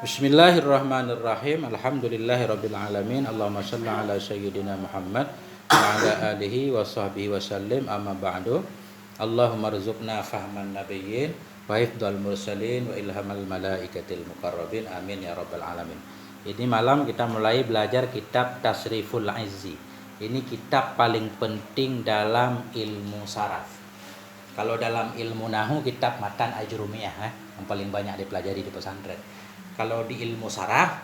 Bismillahirrahmanirrahim. Alhamdulillahirabbil alamin. Allahumma shalli ala sayyidina Muhammad wa ala alihi wa sahbihi wa sallim. Amma ba'du. Allahumma rzuqna fahman nabiyyin wa hifdzal mursalin wa ilhamal malaikatil muqarrabin. Amin ya rabbal alamin. Ini malam kita mulai belajar kitab Tasriful Izzi. Ini kitab paling penting dalam ilmu saraf. Kalau dalam ilmu nahu kitab Matan Ajrumiyah yang paling banyak dipelajari di pesantren. Kalau di ilmu saraf,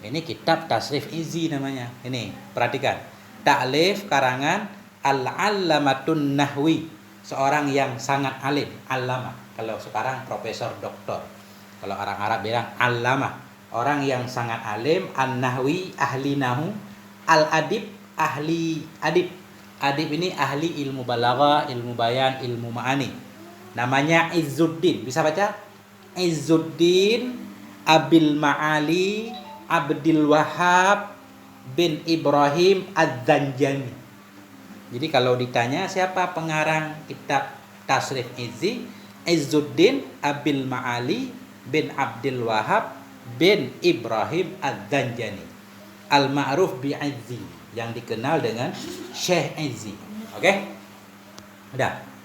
ini kitab Tasrif Izzi namanya. Ini, perhatikan. Ta'lif karangan Al-Allamatun Nahwi. Seorang yang sangat alim, Allama. Kalau sekarang profesor doktor. Kalau orang Arab bilang Allama. Orang yang sangat alim, An-Nahwi, ahli nahu, Al-Adib, ahli adib. Adib ini ahli ilmu balaghah, ilmu bayan, ilmu ma'ani. Namanya Izzuddin. Bisa baca? Izzuddin Abil Ma'ali Abdul Wahab bin Ibrahim Az-Zanjani. Jadi kalau ditanya siapa pengarang kitab Tasrif Izzi, Izzuddin Abil Ma'ali bin Abdul Wahab bin Ibrahim Az-Zanjani, al-ma'ruf bi Izzi, yang dikenal dengan Syekh Izzi. Oke? Udah.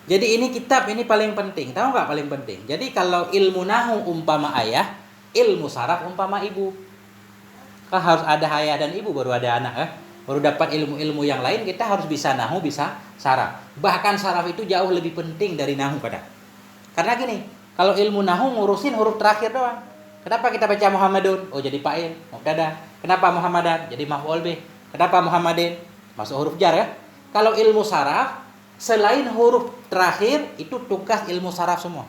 Jadi ini kitab ini paling penting. Tahu nggak paling penting? Jadi kalau ilmu nahu umpama ayah, ilmu saraf umpama ibu. Kan harus ada ayah dan ibu baru ada anak ya. Baru dapat ilmu-ilmu yang lain kita harus bisa nahu, bisa saraf. Bahkan saraf itu jauh lebih penting dari nahu kadang. Karena gini, kalau ilmu nahu ngurusin huruf terakhir doang. Kenapa kita baca Muhammadun? Oh jadi fa'il, mubtada. Kenapa Muhammadan? Jadi maf'ul bih. Kenapa Muhammadin? Masuk huruf jar ya. Kalau ilmu saraf selain huruf terakhir itu tugas ilmu saraf semua.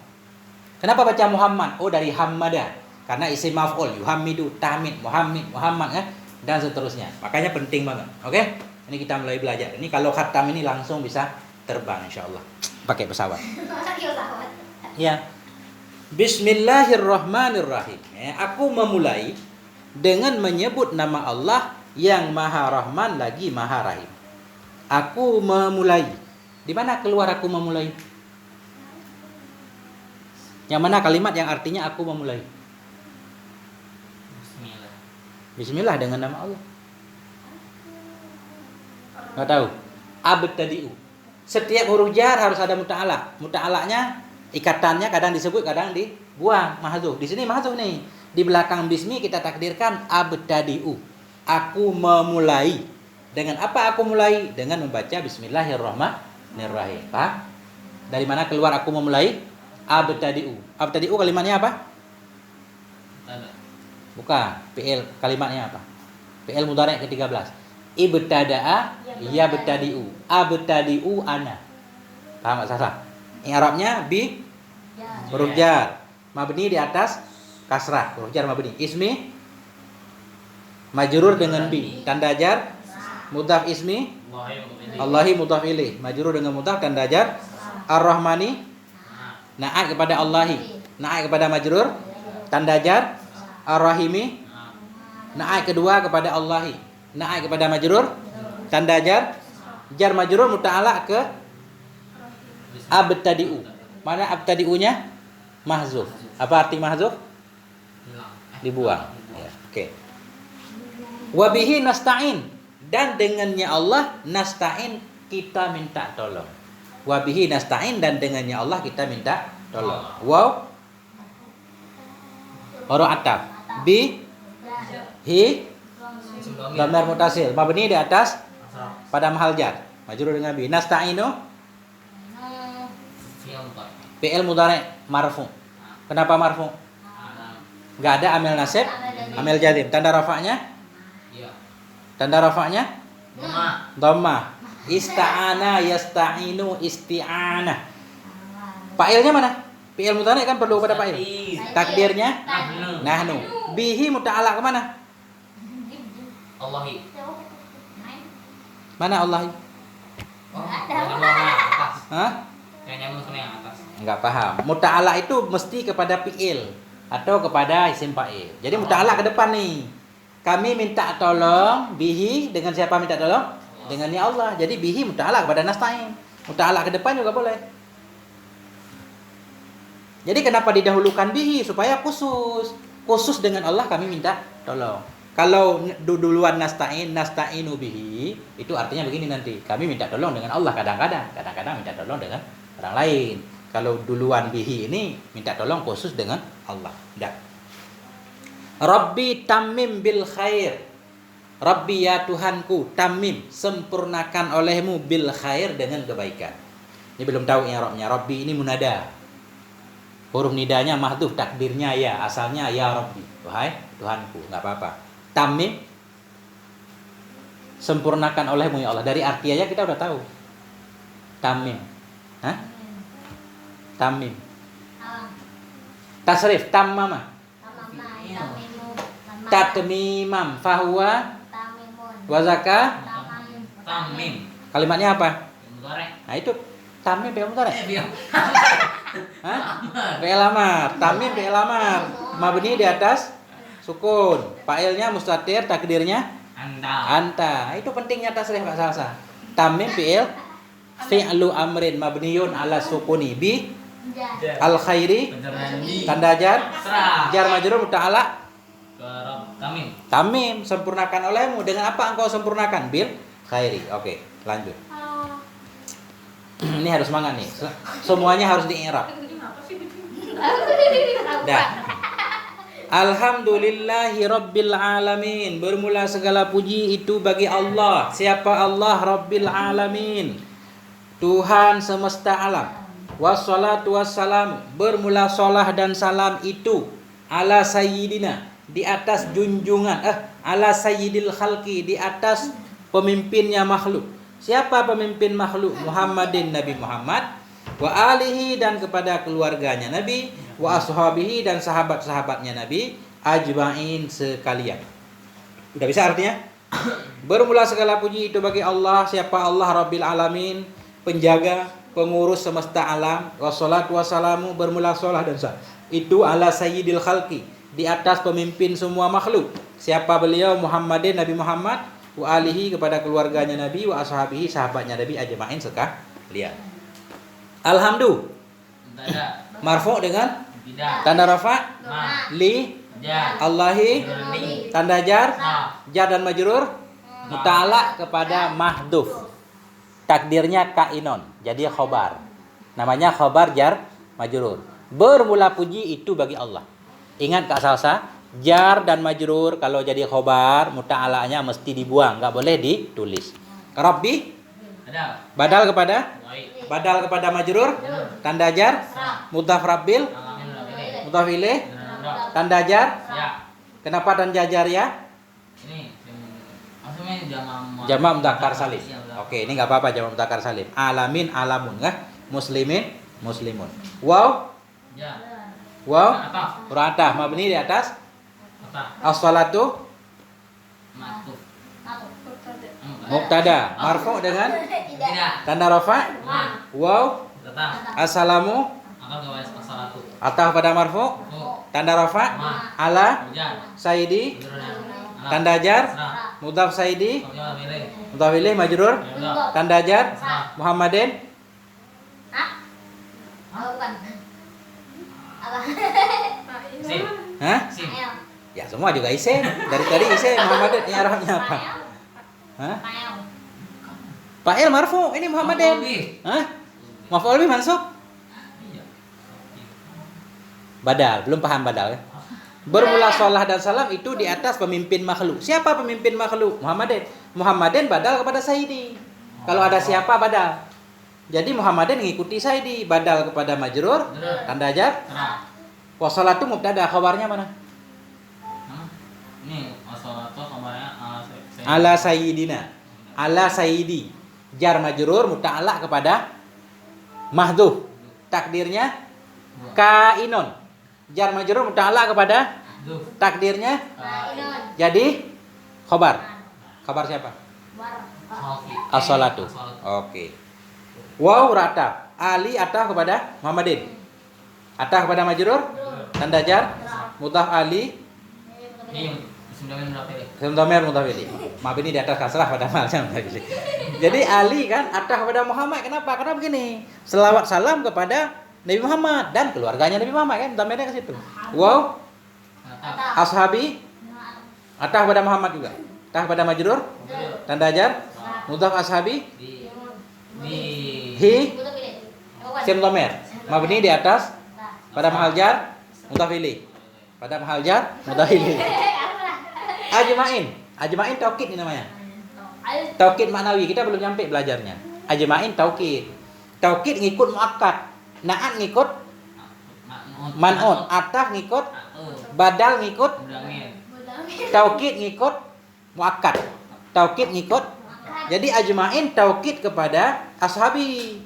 Kenapa baca Muhammad? Oh dari hammada. Karena isim maf'ul, yuhammidu, tahmid, Muhammad ya, dan seterusnya. Makanya penting banget. Oke? Ini kita mulai belajar. Ini kalau khatam ini langsung bisa terbang insyaallah. Pakai pesawat. Ya. Bismillahirrahmanirrahim. Aku memulai dengan menyebut nama Allah yang Maha Rahman lagi Maha Rahim. Aku memulai. Di mana keluar aku memulai? Yang mana kalimat yang artinya aku memulai? Bismillah. Bismillah dengan nama Allah. Nggak tahu. Abtadi'u. Setiap huruf jar harus ada muta'ala. Muta'alanya ikatannya kadang disebut, kadang dibuang. Mahdzuf. Di sini mahdzuf nih. Di belakang bismi kita takdirkan abtadi'u. Aku memulai. Dengan apa aku mulai? Dengan membaca Bismillahirrahmanirrahim. Pak, dari mana keluar aku memulai? Abtadi'u. Abtadi'u kalimatnya apa? Bukan. Fi'il kalimatnya apa? Fi'il mudhari' ke-13. Ibtada'a yabtadi'u. Abtadi'u ana. Paham enggak salah? I'rabnya bi huruf jar. Mabni di atas kasrah. Huruf jar mabni. Ismi majrur dengan bi. Tanda jar mudhaf ismi Allahi mudhaf ilaih, majrur dengan mudhaf tanda jar. Ar-Rahmani na'at kepada Allahi, na'at kepada majrur tanda jar. Ar-Rahimi na'at kedua kepada Allahi, na'at kepada majrur tanda jar. Jar majrur muta'ala ke abtadi'u. Mana abtadi'unya? Mahzuf. Apa arti mahzuf? Dibuang. Ya, oke. Wa bihi nasta'in. Dan dengannya Allah nasta'in, kita minta tolong. Wabihi nasta'in, dan dengannya Allah kita minta tolong. Wow. Huruf ataf. Bi hi dhamir mutasil. Mabni di atas pada mahal jar. Majrur dengan bi. Nasta'inu fi'il mudhari' marfu. Kenapa marfu? Enggak ada amil nasib, amil jazim. Tanda rafa'nya? Tanda rafa'nya? Dhammah. Ista'ana yasta'inu isti'anah. Fa'ilnya mana? Fi'il mudhari' kan perlu pada fa'il. Takdirnya nahnu. Bihi muta'ala ke mana? Allahi. Mana Allahi? Hah? Yang nyambung sama yang atas. Enggak paham. Muta'ala itu mesti kepada fi'il atau kepada isim fa'il. Jadi muta'ala ke depan nih. Kami minta tolong bihi, dengan siapa minta tolong? Dengannya Allah. Jadi bihi muta'ala kepada nasta'in. Muta'ala ke depan juga boleh. Jadi kenapa didahulukan bihi? Supaya khusus. khusus dengan Allah kami minta tolong. Kalau duluan nasta'inu bihi, itu artinya begini nanti. Kami minta tolong dengan Allah kadang-kadang minta tolong dengan orang lain. Kalau duluan bihi ini minta tolong khusus dengan Allah. Dah. Rabbi tamim bil khair. Rabbi ya Tuhanku, tamim, sempurnakan olehmu bil khair dengan kebaikan. Ini belum tahu i'rabnya. Rabbi ini munada. Huruf nidanya mahdhuf, takdirnya ya, asalnya ya Rabbi. Wahai Tuhanku, enggak apa-apa. Tamim, sempurnakan olehmu ya Allah. Dari artianya kita udah tahu. Tamim. Hah? Tamim. Tasrif, tammama. Tatmimam, fahuwa wazaka. Tamim. Kalimatnya apa? Goreng. Nah itu tamim fi'il mudhari'. Biar. Hah? Fi'il amar. Tamim fi'il amar. Mabni di atas sukun. Fa'ilnya mustatir, takdirnya anta. Itu pentingnya tasrif Pak Salsa. Tamim fi'lu amrin mabniyun ala sukuni bi al khairi tanda jar jar majrur muta'ala Tamim. tamim, sempurnakan olehmu. Dengan apa engkau sempurnakan? Bil khairi. Oke, lanjut. Ini harus semangat nih. Semuanya harus di-i'rab. Dah. Alhamdulillahi Rabbil Alamin. Bermula segala puji itu bagi Allah. Siapa Allah? Rabbil Alamin, Tuhan semesta alam. Wassalatu wassalam. Bermula salah dan salam itu ala sayyidina, di atas junjungan, ala sayyidil khalqi, di atas pemimpinnya makhluk. Siapa pemimpin makhluk? Muhammadin, Nabi Muhammad. Wa alihi, dan kepada keluarganya Nabi. Wa ashabihi, dan sahabat-sahabatnya Nabi. Ajma'in, sekalian. Udah bisa artinya? Bermula segala puji itu bagi Allah. Siapa Allah? Rabbil Alamin, penjaga, pengurus semesta alam. Wassalatu wassalamu, bermula salah dan salam itu ala sayyidil khalqi, di atas pemimpin semua makhluk. Siapa beliau? Muhammadin, Nabi Muhammad. Wa alihi, kepada keluarganya Nabi. Wa ashabihi, sahabatnya Nabi. Ajma'in, sekalian. Alhamdulillah marfu dengan tanda rafa li Allahi, tanda jar jar dan majrur muta'ala kepada mahdhuf, takdirnya kainon, jadi khobar, namanya khobar jar majrur. Bermula puji itu bagi Allah. Ingat Kak Salsa, jar dan majrur kalau jadi khobar muta'alanya mesti dibuang, nggak boleh ditulis. Rabbi badal kepada majrur, tanda jar mudhaf rabbil mudhaf ilaih, tanda jar. Kenapa tanda jar ya? Ini maksudnya Jamak mudzakkar salim. Oke, ini nggak apa-apa jamak mudzakkar salim. Alamin, alamun, nggak? Muslimin, muslimun. Wow, wow, ratah mabni di atas as-salatu mubtada marfu dengan tanda rafa. Wow, assalamu atah pada marfu, tanda rafa. Ala sayyidi, tanda jar mudhaf sayyidi mudhaf ilaih majrur, tanda jar Muhammadin. Hah? Ya semua juga isim. Dari tadi isim. Muhammadin ini arahnya apa? Hah? Fa'il marfu, ini Muhammadin. Hah? Maf'ul bih mansub. Badal, belum paham badal ya? Bermula sholah dan salam itu di atas pemimpin makhluk. Siapa pemimpin makhluk? Muhammadin. Muhammadin badal kepada Sayyidi. Kalau ada siapa badal. Jadi Muhammadin mengikuti Sayyidi. Badal kepada majrur, tanda jar. Wassalatu mubtada, khabarnya mana? Ini wassalatu khabarnya Ala Sayyidina. Ala Sayyidi. Jar majrur muta'ala kepada mahdhuf. Takdirnya kainon. Jar majrur muta'ala kepada takdirnya jadi khabar. Khabar siapa? As-salatu. Oke. Waw rata. Ali atah kepada Muhammadin. Atah kepada majrur, tanda jar mudhaf ali. Sebentar mudhaf ilaih. Maaf ini di atas kasrah pada malnya. Jadi Ali kan atah kepada Muhammad. Kenapa? Karena begini. Selawat salam kepada Nabi Muhammad dan keluarganya Nabi Muhammad kan. Damernya ke situ. Wow. Ashabi atah pada Muhammad juga. Tah pada majrur, tanda jar, mudhaf ashabi, Di hi, sim dhamir. Mabni di atas pada mahal jar, mudhaf ilaih. Pada mahal jar, mudhaf ilaih. Ajma'in taukid ini namanya. Taukid maknawi, kita belum nyampe belajarnya. Ajma'in taukid. Taukid ngikut muakkad, na'at ngikut man'un, ataf ngikut, badal ngikut, taukid ngikut muakkad. Taukid ngikut. Jadi ajma'in taukid kepada ashabi.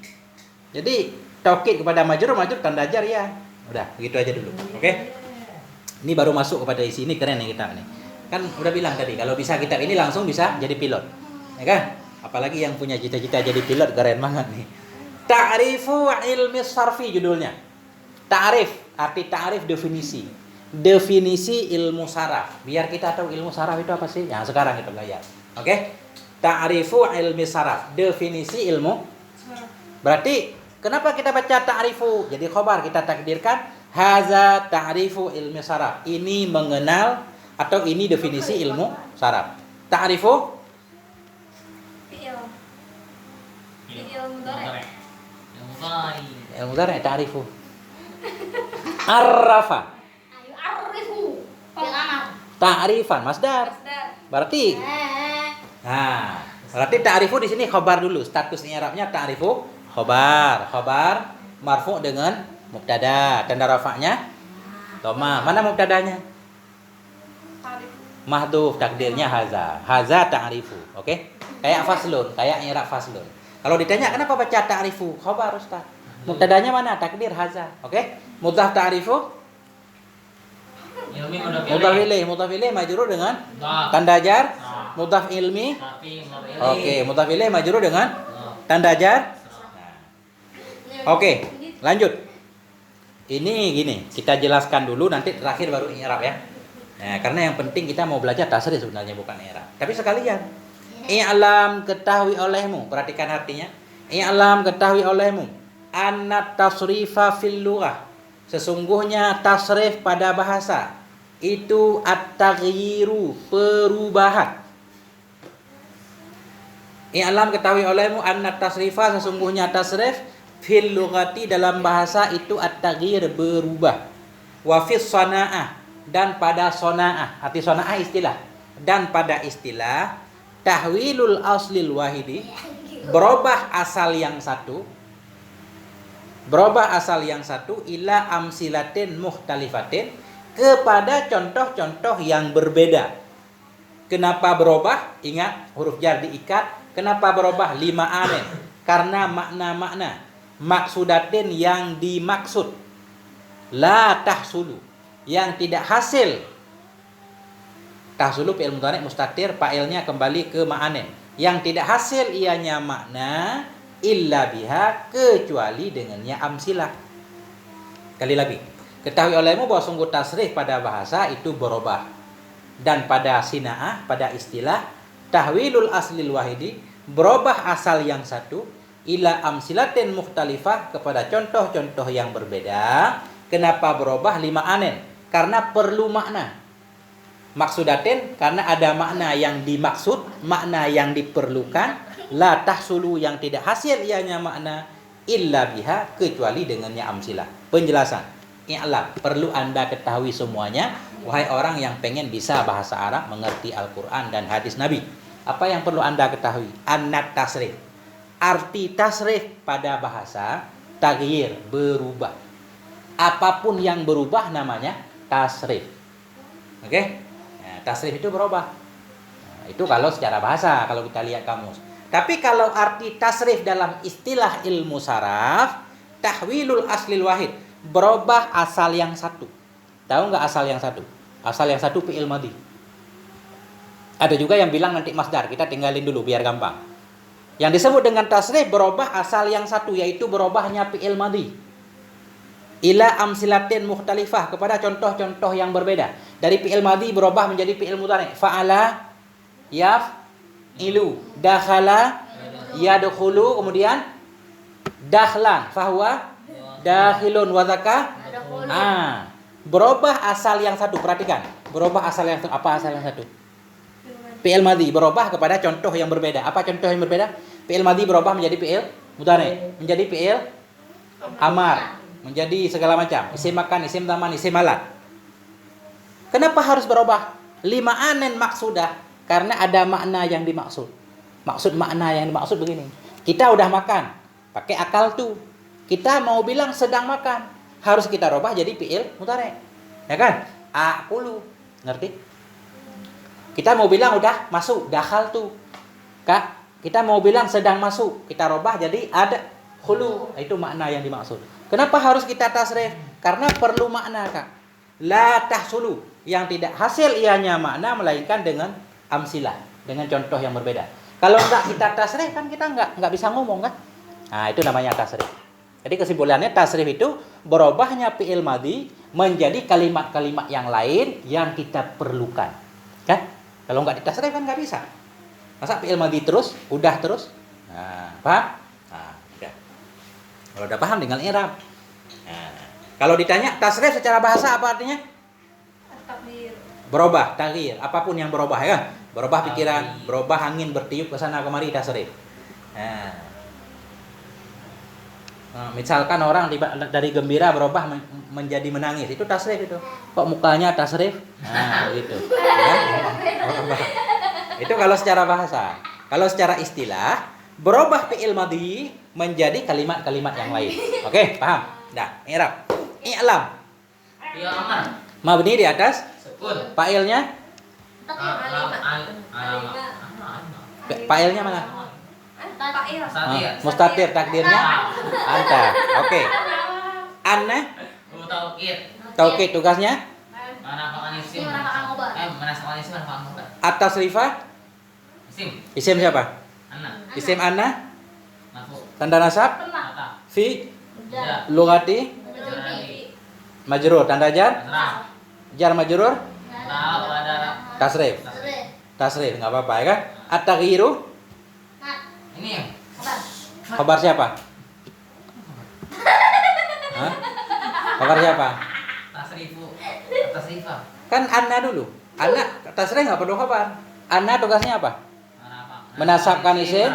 Jadi taukid kepada majrur tanda jar ya. Udah, begitu aja dulu. Oke. Ini baru masuk kepada isi ini, keren nih kitab nih. Kan udah bilang tadi kalau bisa kitab ini langsung bisa jadi pilot. Ya kan? Apalagi yang punya cita-cita jadi pilot, keren banget nih. Ta'rifu ilmi sarfi judulnya. Ta'rif, arti ta'rif definisi. Definisi ilmu saraf. Biar kita tahu ilmu saraf itu apa sih? Yang sekarang kita belajar. Oke? Ta'rifu ilmi saraf. Definisi ilmu. Berarti kenapa kita baca ta'rifu? Jadi khobar kita takdirkan haza ta'rifu ilmi saraf. Ini mengenal atau ini definisi ilmu saraf. Ta'rifu ilmu mudhari' ta'rifu. Arrafa. Ta'rifan masdar. Berarti berarti ta'rifu di sini khobar dulu. Status i'rabnya ta'rifu khobar. Khobar marfu dengan mubtada. Tanda rafa'nya dhamma. Mana mubtadanya? Mahdhuf, takdirnya haza. Haza ta'rifu. Oke? Kayak faslun, kayak i'rab faslun. Kalau ditanya kenapa baca ta'rifu? Khobar Ustaz. Mubtadanya mana? Takdir haza. Oke? Mudhaf ta'rifu mudhaf ilaih majrur dengan tanda jar, mudhaf ilmi. Oke, mudhaf ilaih majrur dengan tanda jar. Oke, lanjut. Ini gini, kita jelaskan dulu nanti terakhir baru i'rab ya. Nah, karena yang penting kita mau belajar tasrif sebenarnya bukan i'rab. Tapi sekalian i'lam ketahui olehmu, perhatikan artinya. I'lam ketahui olehmu anna tasrifa fil lughah. Sesungguhnya tasrif pada bahasa itu at-taghyiru, perubahan. I'lam ketahui olehmu anna tasrifa, sesungguhnya tasrif fil lughati dalam bahasa itu at-taghyir, berubah. Wa fis sana'ah, dan pada sana'ah. Arti sana'ah istilah. Dan pada istilah tahwilul aslil wahidi, berubah asal yang satu. Berubah asal yang satu ila amsilatin muhtalifatin, kepada contoh-contoh yang berbeda. Kenapa berubah? Ingat huruf jar diikat. Kenapa berubah? Lima anen. Karena makna-makna. Maksudatin yang dimaksud. La tahsulu, yang tidak hasil. Tahsulu fi'il mudhari' mustatir, fa'ilnya kembali ke ma'anen. Yang tidak hasil ianya makna illa biha, kecuali dengannya amsilah. Kali lagi, ketahui olehmu bahwa sungguh tasrif pada bahasa itu berubah. Dan pada sina'ah, pada istilah tahwilul aslil wahidi, berubah asal yang satu ila amsilatin mukhtalifah, kepada contoh-contoh yang berbeda. Kenapa berubah? Lima anen, karena perlu makna. Maksudatin, karena ada makna yang dimaksud, makna yang diperlukan. La tahsulu, yang tidak hasil ianya makna illa biha, kecuali dengannya amsilah. Penjelasan. I'lam, perlu Anda ketahui semuanya, wahai orang yang pengen bisa bahasa Arab, mengerti Al-Quran dan hadis Nabi. Apa yang perlu Anda ketahui? Annat tasrif, arti tasrif pada bahasa taghyir, berubah. Apapun yang berubah namanya tasrif. Oke? Nah, tasrif itu berubah. Nah, itu kalau secara bahasa, kalau kita lihat kamus. Tapi kalau arti tasrif dalam istilah ilmu saraf, tahwilul aslil wahid, berubah asal yang satu. Tahu nggak asal yang satu? Asal yang satu fi'il madhi. Ada juga yang bilang nanti masdar, kita tinggalin dulu biar gampang. Yang disebut dengan tasrif berubah asal yang satu, yaitu berubahnya fi'il madhi. Ila amsilatin mukhtalifah, kepada contoh-contoh yang berbeda. Dari fi'il madhi berubah menjadi fi'il mudhari'. Fa'ala yaf'ilu, dakhala yadkhulu, kemudian dakhlan fahuwa dakhilun wa zaka. Berubah asal yang satu, perhatikan. Berubah asal yang satu. Apa asal yang satu? Fi'il madhi berubah kepada contoh yang berbeda. Apa contoh yang berbeda? Fi'il madhi berubah menjadi fi'il mudhari, menjadi fi'il amar, menjadi segala macam. Isim makan, isim taman, isim alat. Kenapa harus berubah? 5 anen maksudah. Karena ada makna yang dimaksud. Maksud makna yang dimaksud begini. Kita udah makan, pakai akal tuh. Kita mau bilang sedang makan, harus kita rubah jadi fi'il mudhari. Ya kan? Akulu. Ngerti? Kita mau bilang udah masuk, dakhal tuh. Kak, kita mau bilang sedang masuk, kita rubah jadi ada khulu. Itu makna yang dimaksud. Kenapa harus kita tasrif? Karena perlu makna, Kak. La tahsulu, yang tidak hasil ianya makna melainkan dengan amsilah, dengan contoh yang berbeda. Kalau enggak kita tasrif kan kita enggak bisa ngomong kan? Nah, itu namanya tasrif. Jadi kesimpulannya tasrif itu berubahnya fi'il madhi menjadi kalimat-kalimat yang lain yang kita perlukan. Kan? Kalau nggak ditasrif kan nggak bisa. Masa fi'il madhi terus, udah terus? Nah, paham? Nah, udah. Kalau udah paham tinggal i'rab. Nah, kalau ditanya tasrif secara bahasa apa artinya? Takdir. Berubah, taghyir, apapun yang berubah ya kan? Berubah pikiran, berubah angin bertiup ke sana kemari tasrif. Nah, misalkan orang dari gembira berubah menjadi menangis, itu tasrif itu. Kok mukanya tasrif? Nah, gitu. Ya? Itu kalau secara bahasa. Kalau secara istilah, berubah fi'il madhi menjadi kalimat-kalimat yang lain. Oke, paham? Dah, i'rab. I'lam. Fi'il amar. Mabni di atas Sukun. fa'ilnya. Fa'ilnya mana? Mustatir, takdirnya anta. Oke. Anna, Taukid. taukid tugasnya. Menafikan isim. Menafikan isim, menafikan mubtada. Atas rifa, Isim. isim siapa? Anna. Isim anna, Nafu. tanda nasab, Kata. fi, Ja. lugati, Jarani. majrur, tanda jar, Nasrah. jar majrur, Nah, pada tasrif. Tasrif, nggak apa-apa ya kan? At-taghyiru, ini ya. khabar siapa? Hah? Khabar siapa? Tasrifu. Tasrifa. Kan anna dulu. Anna, tasrif nggak perlu khabar. Anna tugasnya apa? Menasabkan isim.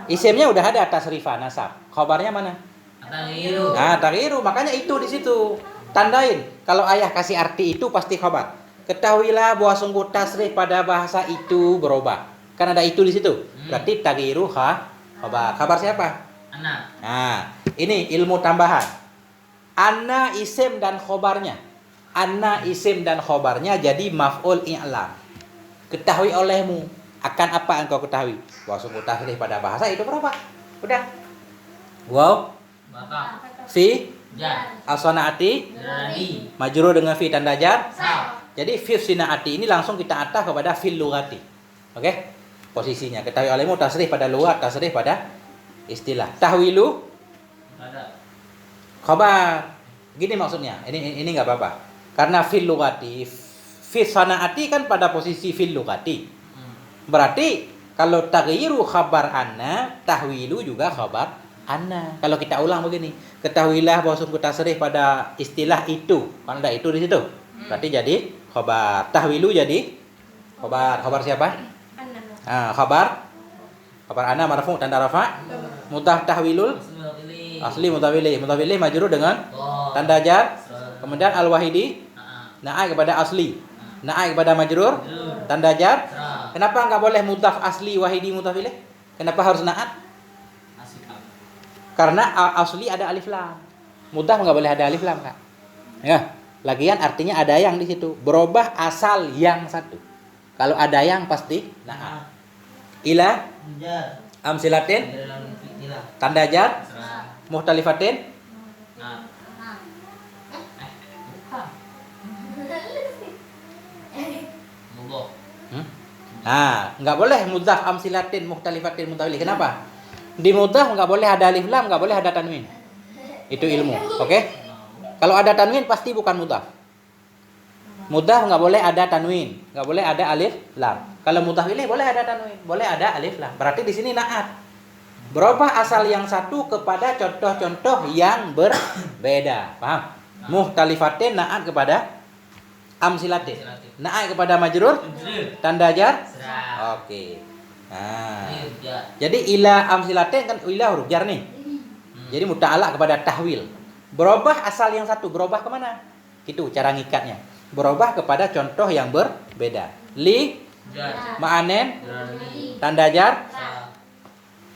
Isimnya udah ada tasrifah, nasab. Khabarnya mana? Taghyiru. Nah, taghyiru, makanya itu di situ. Tandain. Kalau ayah kasih arti itu pasti khabar. Ketahuilah bahwa sungguh tasrif pada bahasa itu berubah. Kan ada itu di situ. Berarti taghyiru khabar. Khabar siapa? Anna. Nah, ini ilmu tambahan. Anna isim dan khobarnya. Anna isim dan khobarnya jadi maf'ul i'lam. Ketahui olehmu. Akan apa engkau ketahui? Bahwa sungguh tasrif pada bahasa itu berubah. Udah. Wow. Bata. Fi Jar. as-sanaati Jarani. majrur dengan fi tanda jar. Sa. Jadi fi sinaati ini langsung kita atah kepada fil lughati. Oke? Posisinya ketahui olehmu tasrif pada lughat, tasrif pada istilah. Tahwilu Ada. khabar. Gini maksudnya. Ini enggak apa-apa. Karena fil lughati, fi sanaati kan pada posisi fil lughati. Berarti kalau taghyiru khabar anna, tahwilu juga khabar anna. Kalau kita ulang begini, ketahuilah bahwa sungguh tasrif pada istilah itu. Kan ada itu di situ. Berarti jadi khabar. Tahwilu jadi khabar. Khabar siapa? Ah, khabar. Khabar anna marfu tanda rafa. Mutah tahwilul asli mutawili. Mutawili majrur dengan tanda jar. Kemudian al-wahidi naik kepada asli. Naik kepada majrur tanda jar. Kenapa enggak boleh mudhaf asli wahidi mudhaf ilaih? Kenapa harus na'at? Karena asli ada alif lam. Mudhaf enggak boleh ada alif lam, Kak. Ya, lagian artinya ada yang di situ. Berubah asal yang satu. Kalau ada yang pasti na'at. Ila amsilatin tanda jar muhtalifatin Nah, nggak boleh mudhaf amsilatin muhtalifatin mutawili. Kenapa? Di mudhaf nggak boleh ada alif lam, nggak boleh ada tanwin. Itu ilmu, oke? Kalau ada tanwin pasti bukan mudhaf. Mudhaf nggak boleh ada tanwin, nggak boleh ada alif lam. Kalau mudhaf ini boleh ada tanwin, boleh ada alif lam. Berarti di sini na'at. Berubah asal yang satu kepada contoh-contoh yang berbeda. Paham? Muhtalifatin na'at kepada amsilatin. Amsilatin. Na'at kepada majrur tanda jar. Serah. Oke. Nah, Ya. jadi ila amsilatin kan ila huruf jar nih. Jadi muta'alaq kepada tahwil. Berubah asal yang satu, berubah kemana? Itu cara ngikatnya. Berubah kepada contoh yang berbeda. Li Jar. ma'anen Jarani. tanda jar Sa.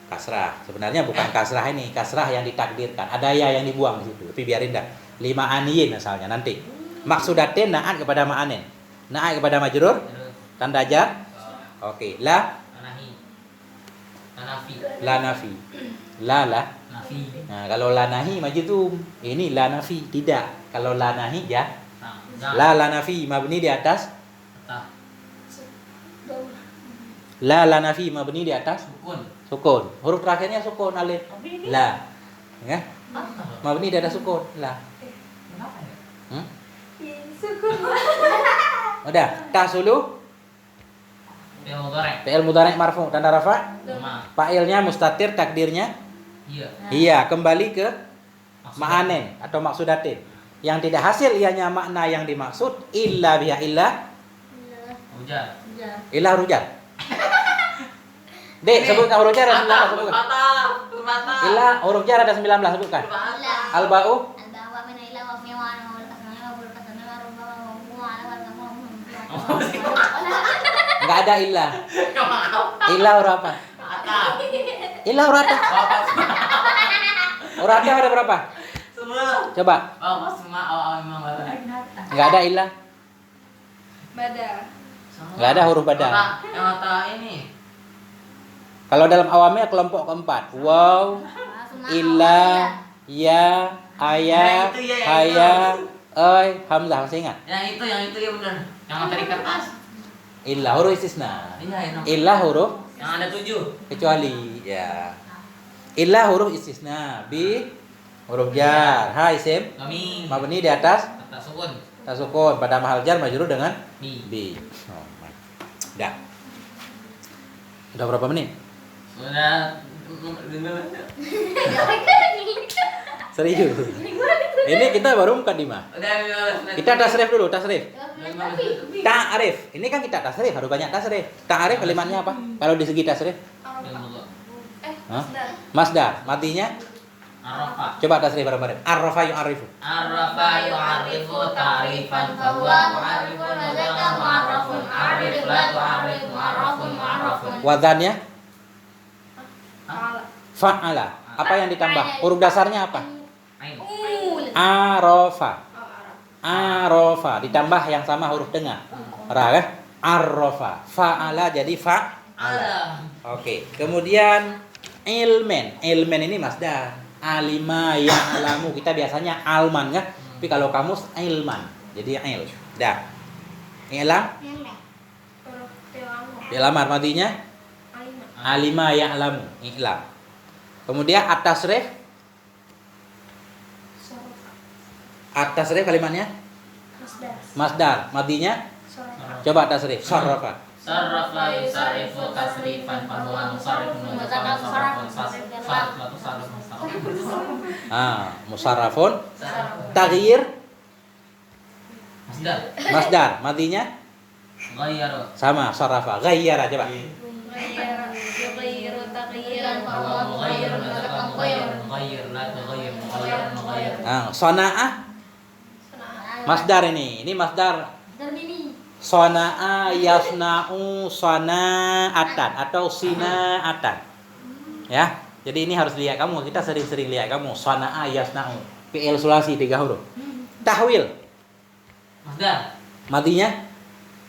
kasrah. Sebenarnya bukan kasrah ini, kasrah yang ditakdirkan. Ada ya yang dibuang di situ. Tapi biarin dah. Lima aniyin asalnya nanti. Maksudatin na'at kepada ma'anen. Na'at kepada majrur Terus. tanda jar. Oke, la Anahi. Anafi. la nafi. La. Nafi. Nah, kalau la nahi majzum. Ini la nafi tidak. Kalau la nahi ya. Nah. La nafi mabni di atas. Tah. La nafi mabni di atas Sukun. sukun. Huruf terakhirnya sukun alif. La. Ya. Mabni di atas sukun. La. Kenapa ya? Hmm? Syukur. Udah. Tasulu Fi'il mudhari'. fi'il mudhari' marfu tanda rafa. Ma. Fa'ilnya mustatir, takdirnya Iya. iya, kembali ke Maksud- ma'anen atau maksudatin. Yang tidak hasil ianya makna yang dimaksud illa biha illa Ujar. huruf jar. Dek, sebutkan huruf jar ada 19 sebutkan. Mata. Illa huruf jar ada 19 sebutkan. Alba'u enggak ada illa. Illa huruf apa? Mata. Illa huruf apa? Bapak Huruf apa ada berapa? semua. Coba. Bapak semua awal memang bapak. Enggak ada illa. Bada. Enggak ada huruf bada. Yang mata ini. Kalau dalam awamnya kelompok keempat. Waw, illa, ya, aya, Nah, itu ya, yang haya, oi, hamzah masih ingat? Yang itu ya benar. Yang tadi kertas. Illa huruf istisna. Iya, yang Illa huruf yang ada 7. kecuali ya. Illa huruf istisna. Bi huruf jar. Ha isim Kami. mabni di atas Kata sukun. tasukun pada mahal jar majrur dengan Bi. bi. Oh, dah. Udah berapa menit? Udah. Serius. Ini kita baru mukadimah. Udah 15 menit. Kita tasrif dulu, tasrif. 15 menit. Ta'arif. Ini kan kita tasrif, harus banyak tasrif. Ta'arif kalimatnya apa? Kalau di segi tasrif? Hah? Masdar. Masdar. Matinya? Arafa. Coba tasrif bareng-bareng. Arrafa yu'arifu. Arafa yu'arifu ta'rifan fahuwa mu'arifun wa dzaka mu'arrafun. Arif la tu'arif mu'arrafun mu'arrafun. Wazannya? Ala. Fa'ala. Apa yang ditambah? Huruf dasarnya apa? Ain. Arofa. Arab. Arofa. Ditambah yang sama huruf tengah. Ra kan? Arrofa. Fa'ala jadi fa'ala. Ala. Oke. Kemudian ilmen. Ilmen ini masdar. Alima ya'lamu. Kita biasanya alman kan? Tapi kalau kamus ilman. Jadi il. Dah. Ilam. Huruf tilamu. Ilamar matinya Alima. alima ya'lamu. Ilam. Kemudian at-tasrif. Sorofa. At-tasrif kalimatnya Masdar. masdar. Matinya Sorofa. coba tasrif. Sarrafa. Sarrafa yusarrifu tasrifan fahuwa musarrifun wa dzaka musarrafun. Sarraf la tusarrif musarraf. Musarrafun. Sarraf. Taghyir Masdar. masdar. Matinya Ghayyaru. sama sarrafa. Ghayyara coba. Ghayyara. Yughayyiru taghyiran Fahuwa fahuwa mughayyirun mughayyirun wa dzaka wa mughayyirun. Mughayyir la tughayyir mughayyirun mughayyir. Sana'ah masdar ini. Ini masdar Sona'a yasna'u sona'atan atau sina'atan. Ya. Jadi ini harus lihat kamu. Kita sering-sering lihat kamu. Sona'a yasna'u. Fi'il sulasi 3 huruf. Tahwil. Masdar. Matinya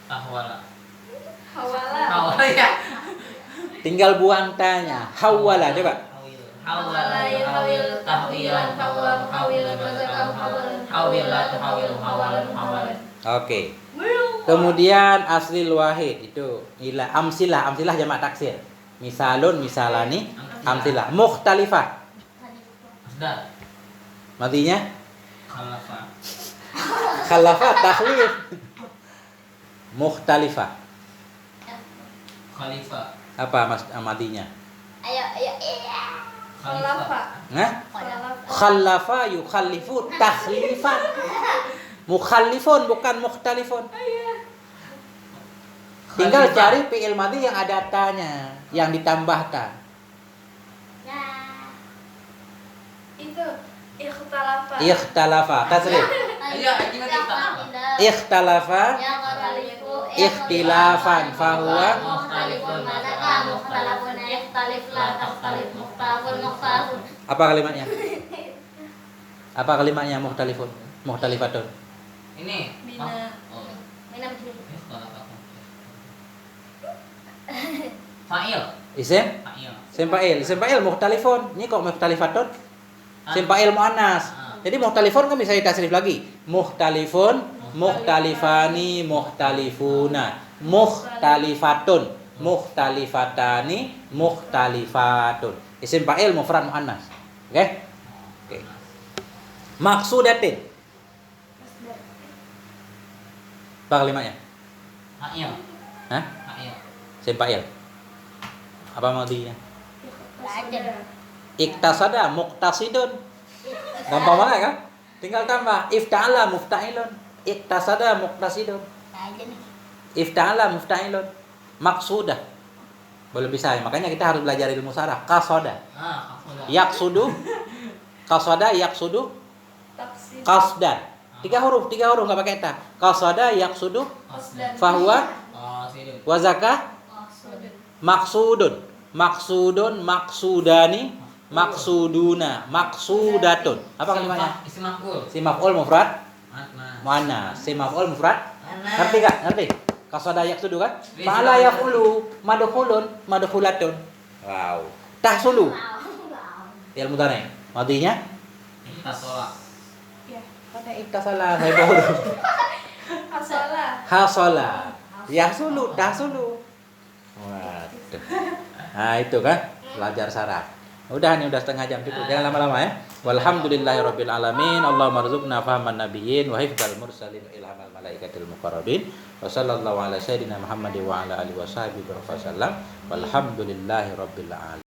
Ahwala. Hawala. Hawala ya. tinggal buang tanya. Hawala coba. Hawala yuhawil tahwilan fahuwa muhawilun wa dzaka muhawilun. Hawil la tuhawil hawalun hawalun. Oke. Kemudian aslil wahid itu ila amsilah jamak taksir. Misalun misalani amsilah mukhtalifah. Masdar. Matinya Khalafa. khalafa tahlif. Mukhtalifah. Khalifah. Apa mas matinya? Khalafa. Nah? Khalafa. Khallafa yukhallifu takhlifan. Mukhallifun bukan mukhtalifun. Tinggal cari fi'il madhi yang ada tanya, yang ditambahkan. Itu ikhtalafa. Ikhtalafa, tasrif. Iya, ingat kita. Ikhtalafa Yakhtalifu. ikhtilafan fahuwa Mukhtalifun. Manakah mukhtalafun ikhtalif la takhtalif mukhtalafun mukhtalafun. apa kalimatnya? Apa kalimatnya mukhtalifun? Mukhtalifatun. Ini. Bina. Oh. Mina begini. Fa'il. Isim? Fa'il. Isim fa'il. Isim fa'il mukhtalifun. Ini kok mukhtalifatun? Isim fa'il muannas. Jadi mukhtalifun kan bisa ditasrif lagi. Mukhtalifun, mukhtalifani, mukhtalifuna, mukhtalifatun, mukhtalifatani, mukhtalifatun. Isim fa'il mufrad muannas. Oke? Oke. Maksudatin. Apa kalimatnya? Fa'il. Hah? Fa'il. Isim fa'il. Apa madhinya? Belajar. Iktasada muqtasidun. Gampang banget kan? Tinggal tambah ifta'ala mufta'ilun. Iktasada muqtasidun. Aja nih. Ifta'ala mufta'ilun. Maksudah. Belum bisa ya. Makanya kita harus belajar ilmu saraf. Qasada. Yaqsudu. Qasada yaqsudu. Taksir. Qasdan. Tiga huruf enggak pakai ta. Qasada yaqsudu fahuwa Sidun. wa zakah maksudun. Maksudun, maksudani, maksuduna, maksudatun. Apa kalimatnya? Isim maf'ul. Si maf'ul mufrad, Mana? muannas. Si maf'ul mufrad. Ngerti enggak? Ngerti? Qasada yaqsudu kan? Fa'ala yaqulu, madkhulun, madkhulatun. Wow. Tahsulu. Fi'il mudhari. Madhinya? Tasola. Ya. Mana iktasala? Saya baru. Asalah. Hasala. Yahsulu, tahsulu. Waduh. Nah, itu kan belajar saraf. Udah nih udah setengah jam cukup. Jangan lama-lama ya. Walhamdulillahirabbil alamin. Allahumma rzuqna fahman nabiyyin wa hifdzal mursalin wa ilhamal malaikatil muqarrabin. Wa sallallahu ala sayyidina Muhammadin wa ala alihi wa sahbihi wa sallam. Walhamdulillahirabbil alamin.